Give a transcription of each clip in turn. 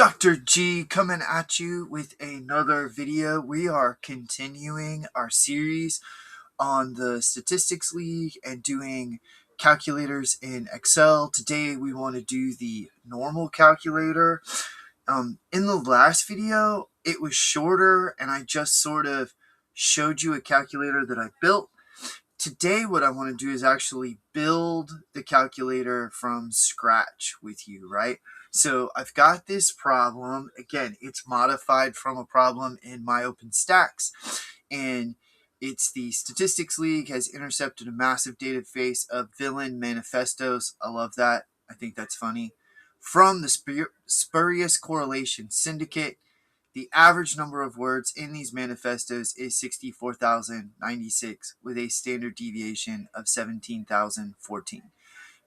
Dr. G coming at you with another video. We are continuing our series on the Statistics League and doing calculators in Excel. Today we want to do the normal calculator. In the last video, it was shorter and I just sort of showed you a calculator that I built. Today, what I want to do is actually build the calculator from scratch with you, right? So I've got this problem. Again, it's modified from a problem in my OpenStax, and it's the Statistics League has intercepted a massive database of villain manifestos. I love that. I think that's funny. From the Spurious Correlation syndicate, the average number of words in these manifestos is 64,096 with a standard deviation of 17,014.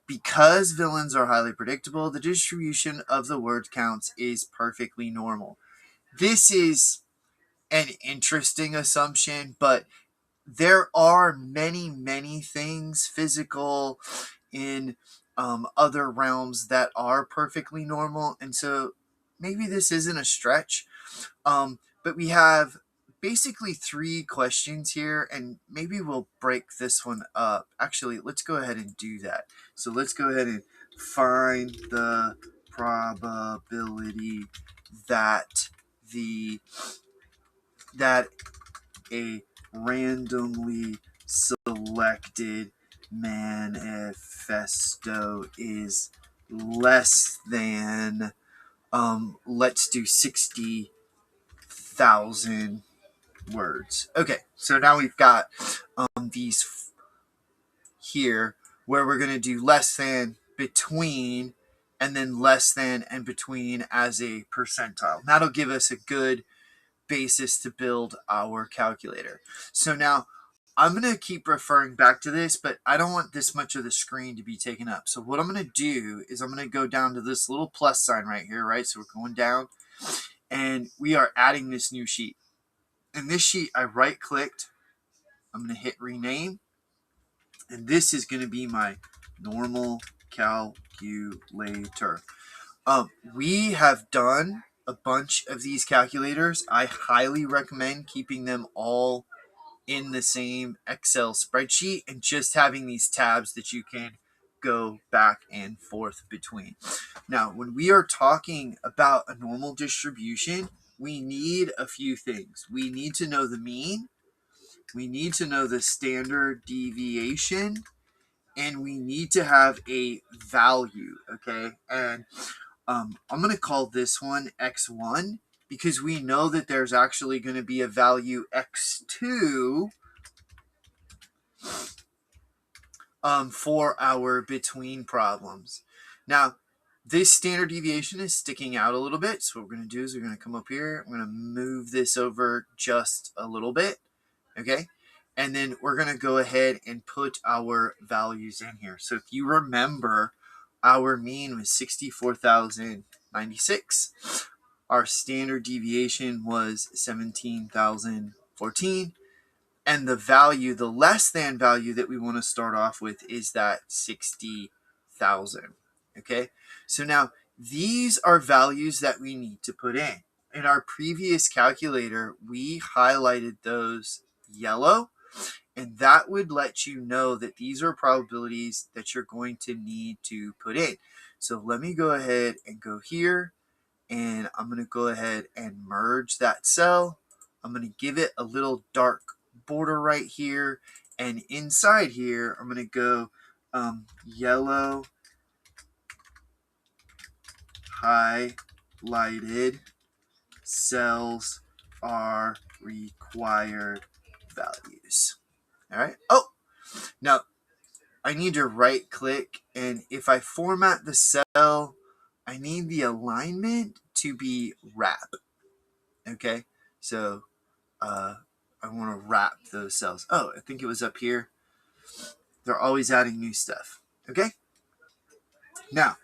Because villains are highly predictable, the distribution of the word counts is perfectly normal. This is an interesting assumption, but there are many things physical in other realms that are perfectly normal, and so maybe this isn't a stretch. But we have basically 3 questions here, and maybe we'll break this one up. Actually, let's go ahead and do that. So let's go ahead and find the probability that a randomly selected manifesto is less than let's do 60,000 words. Okay, so now we've got these here where we're going to do less than, between, and then less than and between as a percentile. That'll give us a good basis to build our calculator. So now I'm going to keep referring back to this, but I don't want this much of the screen to be taken up. So what I'm going to do is I'm going to go down to this little plus sign right here, right? So we're going down, and we are adding this new sheet. In this sheet, I right-clicked. I'm going to hit rename, and this is going to be my normal calculator. We have done a bunch of these calculators. I highly recommend keeping them all in the same Excel spreadsheet and just having these tabs that you can go back and forth between. Now, when we are talking about a normal distribution, we need a few things. We need to know the mean, we need to know the standard deviation, and we need to have a value, okay? And I'm going to call this one x1 because we know that there's actually going to be a value x2 for our between problems. Now, this standard deviation is sticking out a little bit, so what we're going to do is we're going to come up here, we're going to move this over just a little bit, okay? And then we're going to go ahead and put our values in here. So if you remember, our mean was 64,096. Our standard deviation was 17,014. And the value, the less than value that we want to start off with is that 60,000. Okay, so now these are values that we need to put in. In our previous calculator, we highlighted those yellow, and that would let you know that these are probabilities that you're going to need to put in. So let me go ahead and go here, and I'm going to go ahead and merge that cell. I'm going to give it a little dark border right here, and inside here I'm going to go yellow highlighted cells are required values. All right. Oh, now I need to right click, and if I format the cell, I need the alignment to be wrap. Okay, so I want to wrap those cells. Oh, I think it was up here. They're always adding new stuff. Okay, now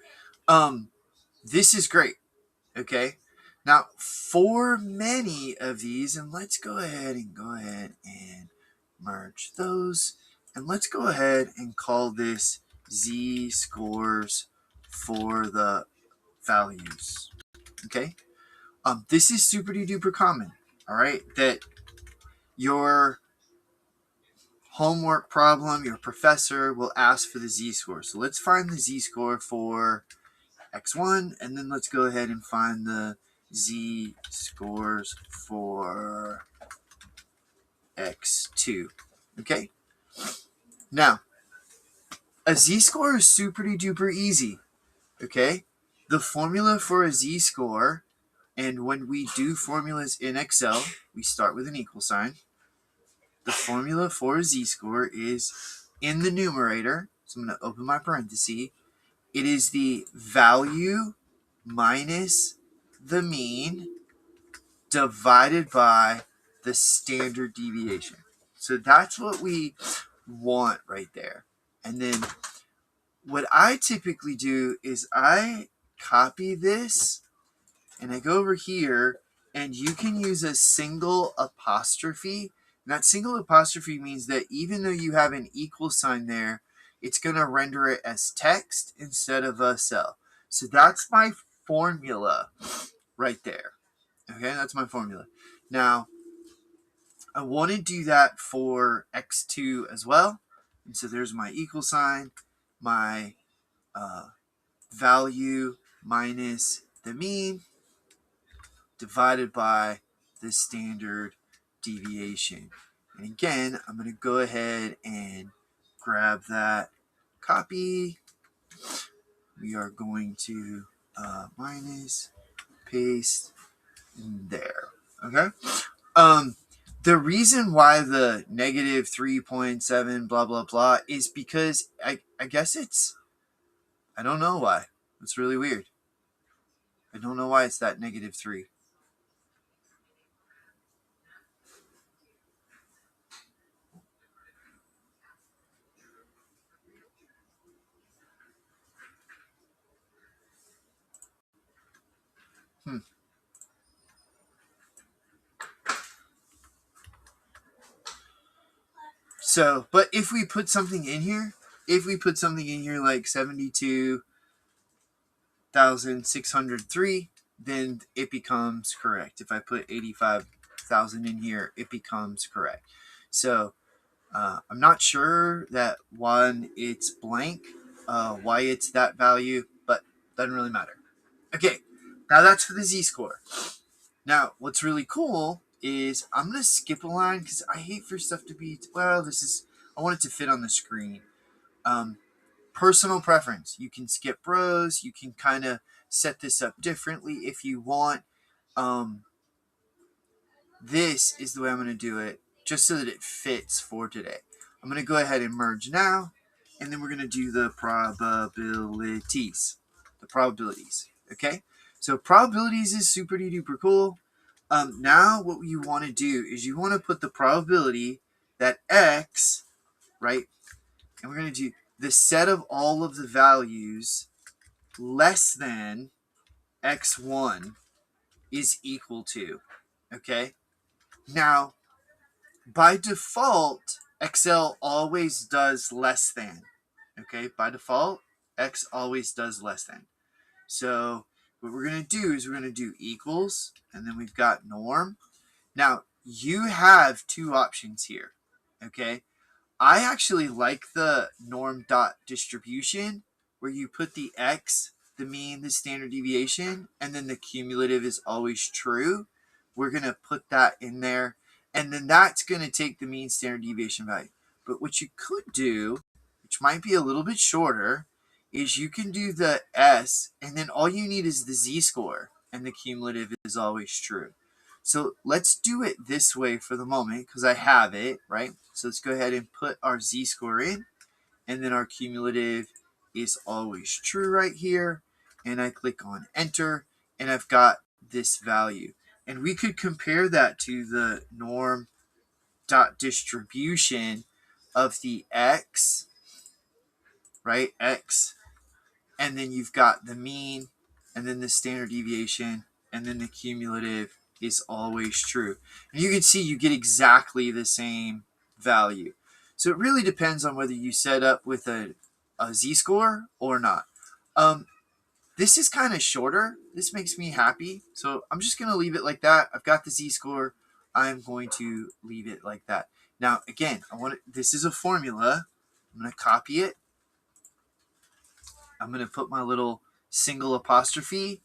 this is great. Okay, now for many of these, and let's go ahead and merge those, and let's go ahead and call this Z scores for the values. Okay. This is super duper common. All right. That your homework problem, your professor will ask for the z-score. So let's find the z-score for x1, and then let's go ahead and find the z-scores for x2. Okay? Now, a z-score is super duper easy. Okay? The formula for a z-score, and when we do formulas in Excel, we start with an equal sign. The formula for a z-score is in the numerator, so I'm going to open my parenthesis, it is the value minus the mean divided by the standard deviation. So that's what we want right there. And then what I typically do is I copy this and I go over here, and you can use a single apostrophe. And that single apostrophe means that even though you have an equal sign there, it's going to render it as text instead of a cell. So that's my formula right there. Okay, that's my formula. Now, I want to do that for x2 as well. And so there's my equal sign, my value minus the mean divided by the standard deviation. And again, I'm going to go ahead and grab that copy. We are going to minus, paste in there. Okay. The reason why the negative 3.7 blah blah blah is because I guess it's, I don't know why. It's really weird. I don't know why it's that negative 3. So, but if we put something in here, like 72,603, then it becomes correct. If I put 85,000 in here, it becomes correct. So I'm not sure that one it's blank, why it's that value, but doesn't really matter. Okay, now that's for the z-score. Now, what's really cool is I'm going to skip a line because I hate for stuff to be, well, I want it to fit on the screen. Personal preference. You can skip rows. You can kind of set this up differently if you want. This is the way I'm going to do it just so that it fits for today. I'm going to go ahead and merge now, and then we're going to do the probabilities. Okay? So probabilities is super duper cool. Now what you want to do is you want to put the probability that x, right, and we're going to do the set of all of the values less than x1 is equal to, okay? Now, by default, Excel always does less than, okay? By default, X always does less than. So what we're going to do is we're going to do equals, and then we've got norm. Now, you have two options here, okay? I actually like the norm dot distribution where you put the x, the mean, the standard deviation, and then the cumulative is always true. We're going to put that in there, and then that's going to take the mean standard deviation value. But what you could do, which might be a little bit shorter, is you can do the s, and then all you need is the z-score, and the cumulative is always true. So let's do it this way for the moment because I have it, right? So let's go ahead and put our z-score in, and then our cumulative is always true right here. And I click on enter, and I've got this value. And we could compare that to the norm dot distribution of the x, right? X, and then you've got the mean, and then the standard deviation, and then the cumulative is always true. And you can see you get exactly the same value. So it really depends on whether you set up with a z-score or not. This is kind of shorter. This makes me happy. So I'm just going to leave it like that. I've got the z-score. I'm going to leave it like that. Now, again, this is a formula. I'm going to copy it. I'm going to put my little single apostrophe.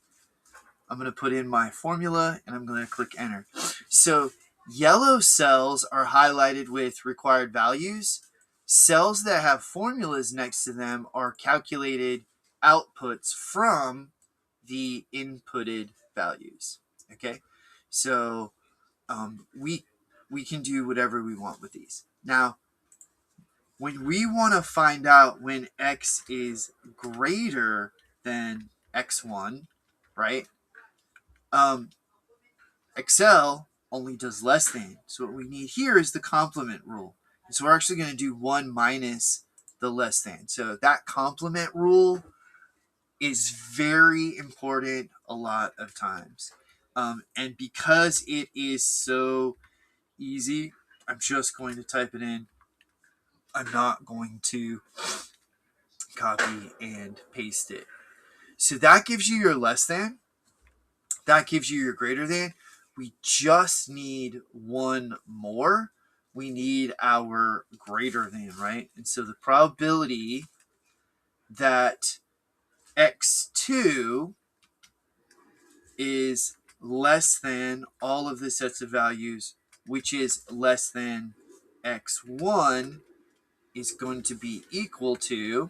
I'm going to put in my formula, and I'm going to click enter. So yellow cells are highlighted with required values. Cells that have formulas next to them are calculated outputs from the inputted values. Okay, so we can do whatever we want with these. Now, when we want to find out when x is greater than x1, right? Excel only does less than. So what we need here is the complement rule. And so we're actually going to do 1 minus the less than. So that complement rule is very important a lot of times. And because it is so easy, I'm just going to type it in. I'm not going to copy and paste it. So that gives you your less than. That gives you your greater than. We just need one more. We need our greater than, right? And so the probability that x2 is less than all of the sets of values, which is less than x1, is going to be equal to,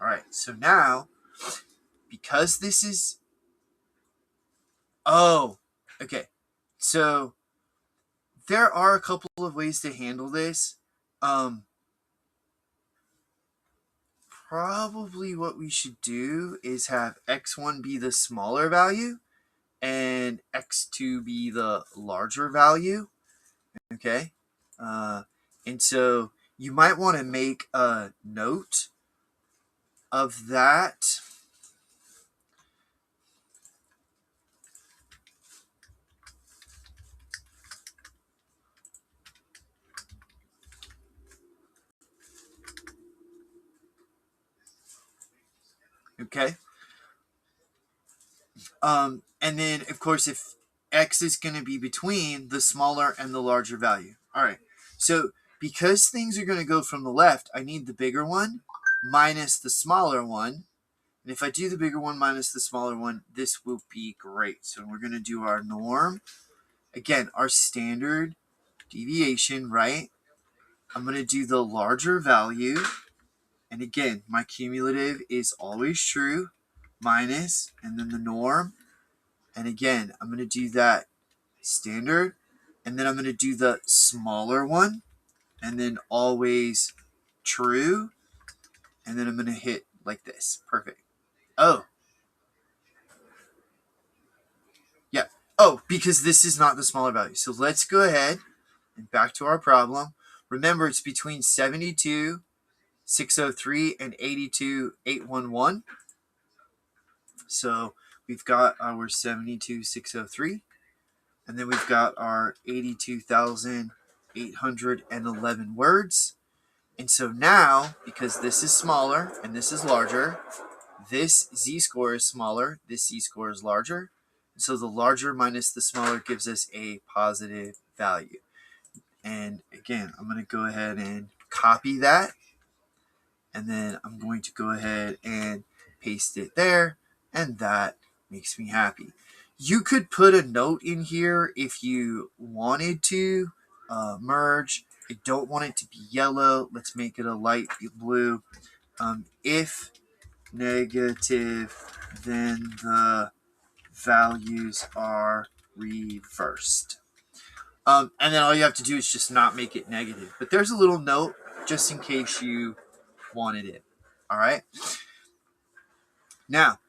all right, so now, because this is, okay, so there are a couple of ways to handle this. Probably what we should do is have x1 be the smaller value and x2 be the larger value. Okay, and so you might want to make a note of that. Okay, and then of course if x is going to be between the smaller and the larger value. All right, so because things are going to go from the left, I need the bigger one minus the smaller one. And if I do the bigger one minus the smaller one, this will be great. So we're going to do our norm. Again, our standard deviation, right? I'm going to do the larger value. And again, my cumulative is always true, minus, and then the norm. And again, I'm going to do that standard. And then I'm going to do the smaller one. And then always true. And then I'm going to hit like this. Perfect. Oh. Yeah. Oh, because this is not the smaller value. So let's go ahead and back to our problem. Remember, it's between 72,603 and 82,811. So we've got our 72,603. And then we've got our 82,811 words. And so now, because this is smaller and this is larger, this z-score is smaller, this z-score is larger. So the larger minus the smaller gives us a positive value. And again, I'm going to go ahead and copy that. And then I'm going to go ahead and paste it there. And that makes me happy. You could put a note in here if you wanted to merge. I don't want it to be yellow. Let's make it a light blue. If negative, then the values are reversed. And then all you have to do is just not make it negative. But there's a little note just in case you wanted it. All right. Now,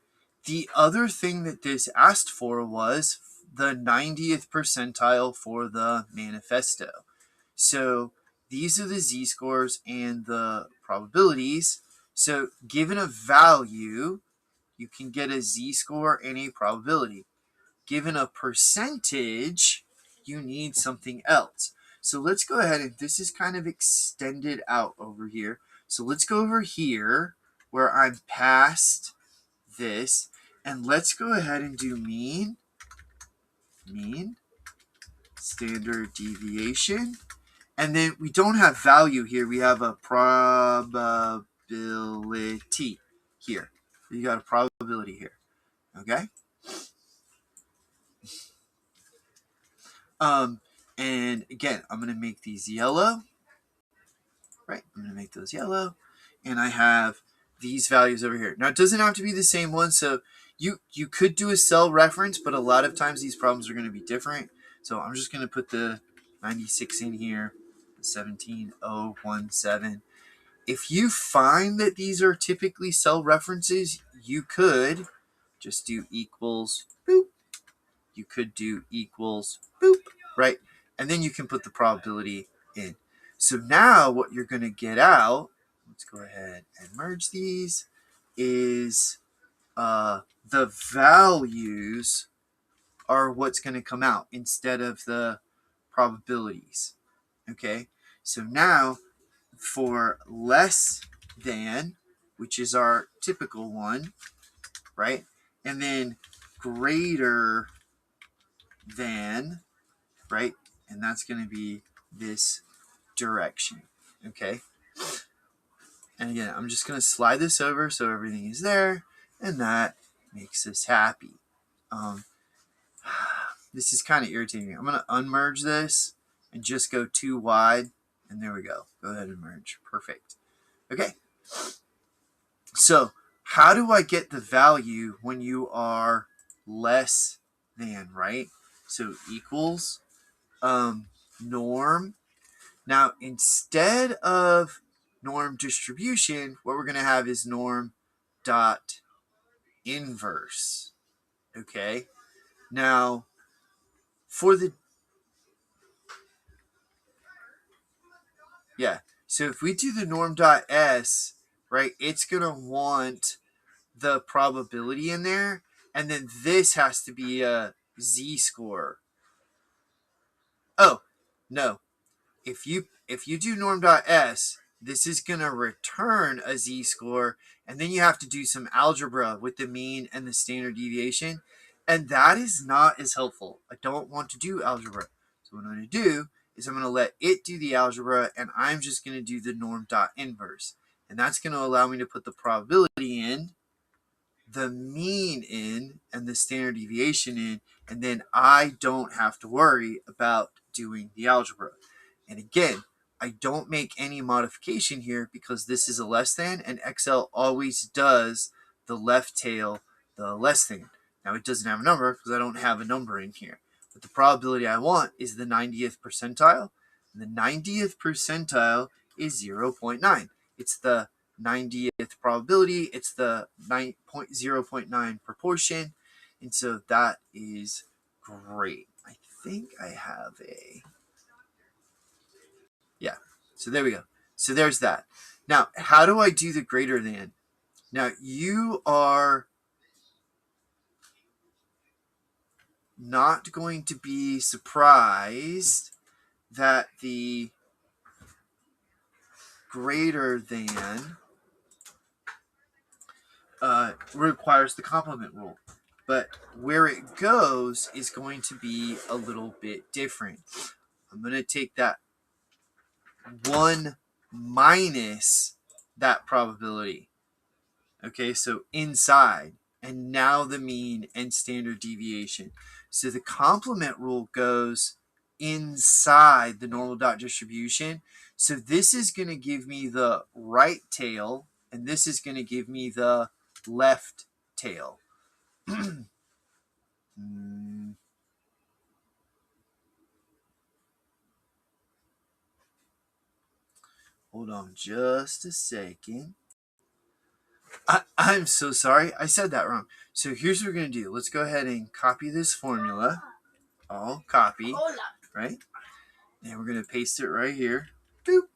the other thing that this asked for was the 90th percentile for the manifesto. So these are the z-scores and the probabilities. So given a value, you can get a z-score and a probability. Given a percentage, you need something else. So let's go ahead, and this is kind of extended out over here. So let's go over here where I'm past this, And let's go ahead and do mean, standard deviation. And then we don't have value here. We have a probability here. You got a probability here. Okay? And again, I'm going to make these yellow. Right? I'm going to make those yellow. And I have these values over here. Now, it doesn't have to be the same one. So you could do a cell reference, but a lot of times these problems are going to be different. So I'm just going to put the 96 in here, the 17017. If you find that these are typically cell references, you could just do equals, boop. You could do equals, boop, right? And then you can put the probability in. So now what you're going to get out, let's go ahead and merge these, is the values are what's going to come out instead of the probabilities. Okay, so now for less than, which is our typical one, right? And then greater than, right? And that's going to be this direction, okay? And again, I'm just going to slide this over so everything is there, and that makes us happy. This is kind of irritating. I'm going to unmerge this and just go too wide, and there we go. Go ahead and merge. Perfect. Okay. So how do I get the value when you are less than, right? So equals norm. Now, instead of norm distribution, what we're going to have is norm dot inverse. Okay. Now, for the, yeah. So if we do the norm dot s, right, it's going to want the probability in there, and then this has to be a z-score. Oh, no. If you do norm.s, this is going to return a z-score, and then you have to do some algebra with the mean and the standard deviation, and that is not as helpful. I don't want to do algebra. So what I'm going to do is I'm going to let it do the algebra, and I'm just going to do the norm.inverse. And that's going to allow me to put the probability in, the mean in, and the standard deviation in, and then I don't have to worry about doing the algebra. And again, I don't make any modification here because this is a less than, and Excel always does the left tail, the less than. Now it doesn't have a number because I don't have a number in here. But the probability I want is the 90th percentile, and the 90th percentile is 0.9. It's the 90th probability, it's the 0.9 proportion, and so that is great. I think I have a, yeah, so there we go. So there's that. Now, how do I do the greater than? Now, you are not going to be surprised that the greater than requires the complement rule. But where it goes is going to be a little bit different. I'm going to take that 1 minus that probability. Okay, so inside, and now the mean and standard deviation. So the complement rule goes inside the normal dot distribution. So this is going to give me the right tail, and this is going to give me the left tail. Hold on just a second. I'm so sorry. I said that wrong. So here's what we're going to do. Let's go ahead and copy this formula. All copy. Right? And we're going to paste it right here. Boop.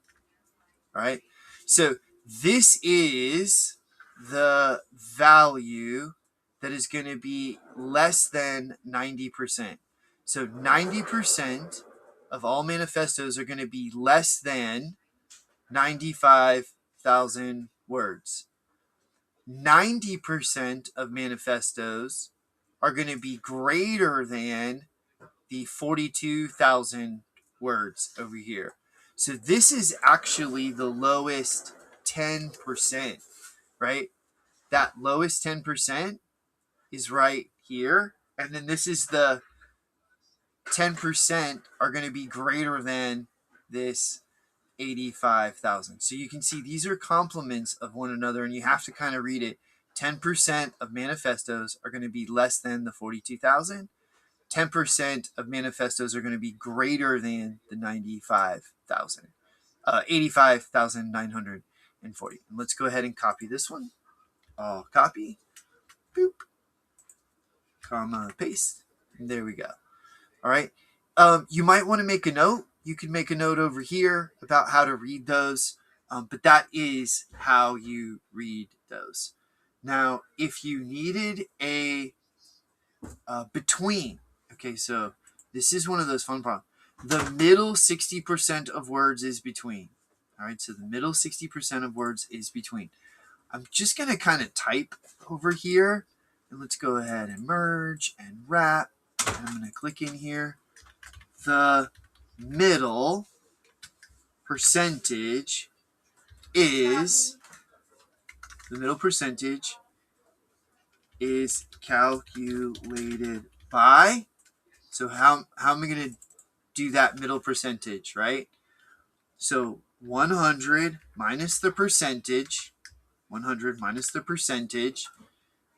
All right? So this is the value that is going to be less than 90%. So 90% of all manifestos are going to be less than 95,000 words. 90% of manifestos are going to be greater than the 42,000 words over here. So this is actually the lowest 10%, right? That lowest 10% is right here. And then this is the 10% are going to be greater than this 85,000. So you can see these are complements of one another, and you have to kind of read it. 10% of manifestos are going to be less than the 42,000. 10% of manifestos are going to be greater than the 95,000. 85,940. And let's go ahead and copy this one. I'll copy, boop, comma, paste. And there we go. All right. You might want to make a note. You can make a note over here about how to read those, but that is how you read those. Now, if you needed a between, okay, so this is one of those fun problems. The middle 60% of words is between. All right, so the middle 60% of words is between. I'm just going to kind of type over here, and let's go ahead and merge and wrap. And I'm going to click in here. The middle percentage is calculated by, so how am I going to do that middle percentage, right? So 100 minus the percentage, 100 minus the percentage,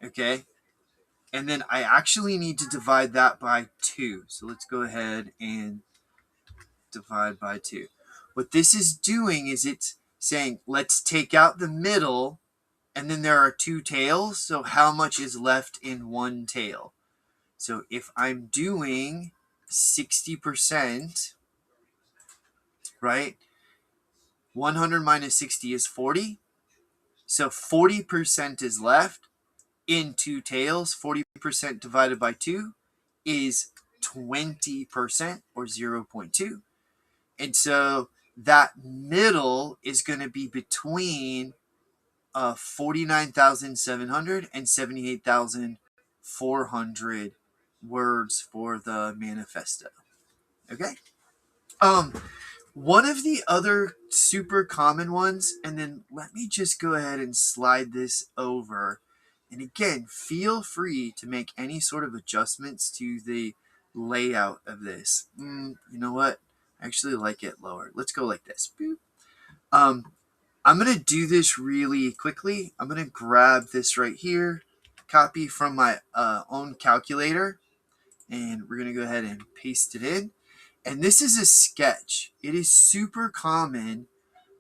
okay? And then I actually need to divide that by 2. So let's go ahead and divide by 2. What this is doing is it's saying, let's take out the middle, and then there are 2 tails, so how much is left in one tail? So if I'm doing 60%, right, 100 minus 60 is 40, so 40% is left in 2 tails. 40% divided by 2 is 20%, or 0.2. And so that middle is going to be between 49,700 and 78,400 words for the manifesto. Okay. One of the other super common ones, and then let me just go ahead and slide this over. And again, feel free to make any sort of adjustments to the layout of this. You know what? I actually like it lower. Let's go like this. Boop. I'm going to do this really quickly. I'm going to grab this right here, copy from my own calculator, and we're going to go ahead and paste it in. And this is a sketch. It is super common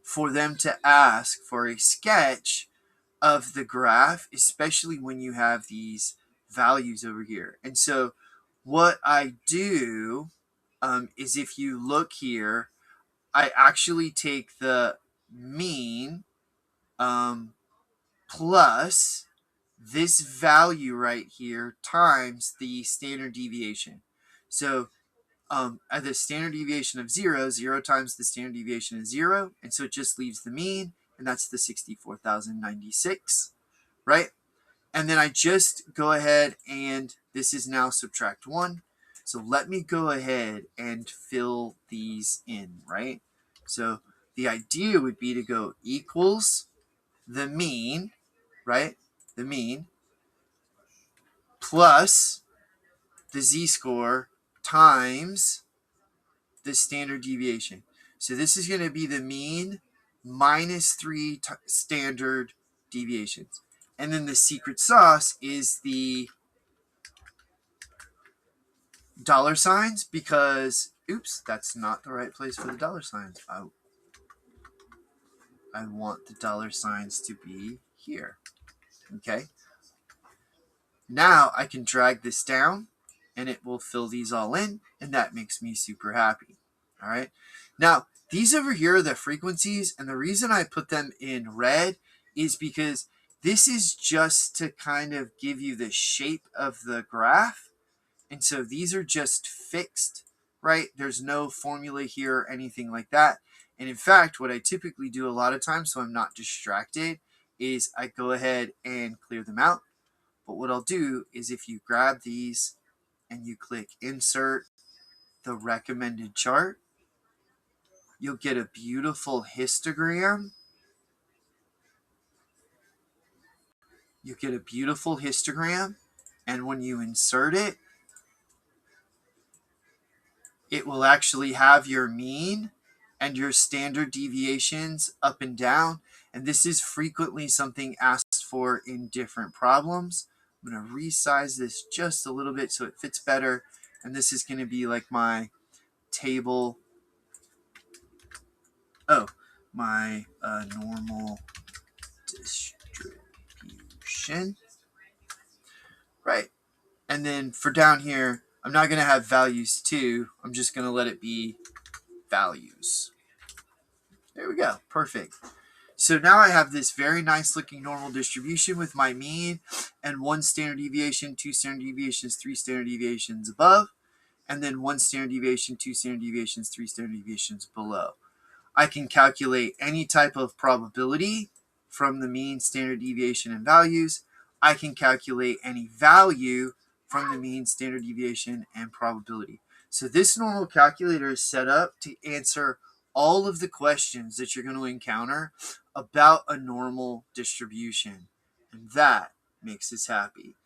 for them to ask for a sketch of the graph, especially when you have these values over here. And so what I do is, if you look here, I actually take the mean plus this value right here times the standard deviation. So at the standard deviation of 0, 0 times the standard deviation is 0, and so it just leaves the mean, and that's the 64,096, right? And then I just go ahead, and this is now subtract 1. So let me go ahead and fill these in, right? So the idea would be to go equals the mean, right? The mean plus the z-score times the standard deviation. So this is going to be the mean minus 3 standard deviations. And then the secret sauce is the dollar signs, because, oops, that's not the right place for the dollar signs. I want the dollar signs to be here. Okay. Now I can drag this down, and it will fill these all in, and that makes me super happy. All right. Now, these over here are the frequencies, and the reason I put them in red is because this is just to kind of give you the shape of the graph. And so these are just fixed, right? There's no formula here or anything like that. And in fact, what I typically do a lot of times, so I'm not distracted, is I go ahead and clear them out. But what I'll do is if you grab these and you click insert the recommended chart, you'll get a beautiful histogram. You get a beautiful histogram, and when you insert it, it will actually have your mean and your standard deviations up and down. And this is frequently something asked for in different problems. I'm going to resize this just a little bit so it fits better. And this is going to be like my table. Oh, my normal distribution. Right. And then for down here, I'm not going to have values too. I'm just going to let it be values. There we go. Perfect. So now I have this very nice looking normal distribution with my mean and 1 standard deviation, 2 standard deviations, 3 standard deviations above, and then 1 standard deviation, 2 standard deviations, 3 standard deviations below. I can calculate any type of probability from the mean, standard deviation, and values. I can calculate any value from the mean, standard deviation, and probability. So this normal calculator is set up to answer all of the questions that you're going to encounter about a normal distribution. And that makes us happy.